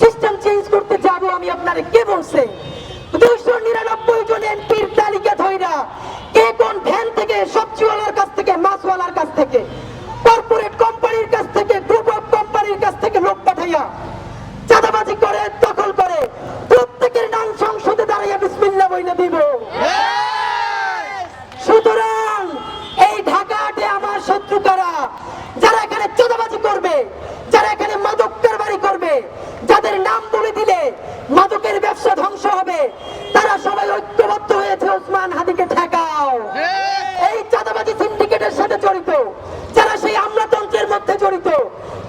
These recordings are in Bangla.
সিস্টেম চেঞ্জ করতে যাব আমি আপনারে কে বলছে? 299 জন এমপির তালিকা ধইরা কে কোন ভ্যান থেকে, সবজিওয়ালার কাছ থেকে, মাছওয়ালার কাছ থেকে, কর্পোরেট কোম্পানির কাছ থেকে, গ্রুপ অফ কোম্পানির কাছ থেকে লোক পাঠাইয়া চাঁদাবাজি করে, দখল করে, প্রত্যেকের নাম সংসদে দাঁড়াইয়া বিসমিল্লাহ বইলে দিব। সুতরাং এই ঢাকাতে আমার শত্রু কারা? যারা এখানে চাঁদাবাজি করবে, যারা এখানে মাদক কারবারি করবে, যাদের নাম বলে দিলে মাদকের ব্যবসা ধ্বংস হবে, তারা সবাই ঐক্যবদ্ধ হয়েছে ওসমান হাদিকে ঠেকাও। এই চাঁদাবাজি সিন্ডিকেটের সাথে জড়িত, যারা সেই আমলাতন্ত্রের মধ্যে জড়িত,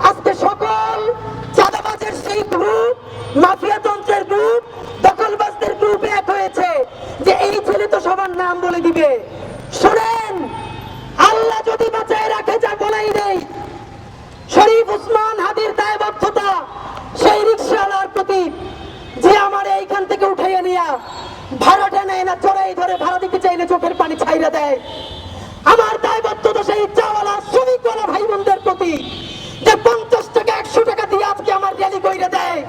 আজকে সকল চাঁদাবাজের সেই গ্রুপ, মাফিয়াতন্ত্রের গ্রুপ, দখলবাজদের গ্রুপ এক হয়েছে যে এই ছেলে তো সবার নাম বলে দিবে। শোনেন, আল্লাহ যদি বাঁচায় রাখে, যা বলাই নেই, শরীফ ওসমান হাদির দায়বদ্ধতা সেই রিকশাওয়ালার প্রতি যে আমার এইখান থেকে উঠাইয়া নিয়া ভাড়াটা নেয় না, চড়াই ধরে ভাড়া দিতে চাইলে চোখের পানি ছাইরা দেয়। আমার দায়বদ্ধতা সেই চাওয়ালা শ্রমিকওয়ালা ভাই বোনদের প্রতি যে 50 টাকা 100 টাকা দিয়ে আজকে আমার র্যালি কইরা দেয়।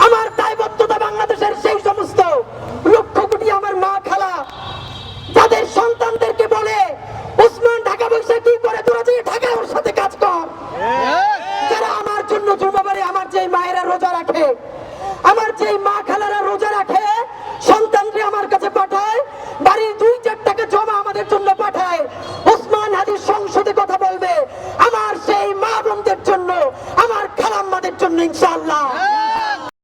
আমার দায়বদ্ধতা বাংলাদেশের সেই সমস্ত লক্ষ কোটি আমার মা খালা যাদের সন্তানদেরকে বলে ওসমান ঢাকা বসে কি করে, তোরা যে ঢাকা ওর সাথে কাজ কর। যারা আমার জন্য জুমাবারে আমার যে মায়েরা রোজা রাখে, আমার যে মা খালারা রোজা রাখে, সন্তানরে আমার কাছে পাঠায়, বাড়ির 2-4 টাকা জমা আমাদের জন্য পাঠায়, ওসমান হাদির সংসদে কথা বলবে আমার সেই মা বোনদের জন্য, আমার খালাম্মাদের জন্য ইনশাআল্লাহ।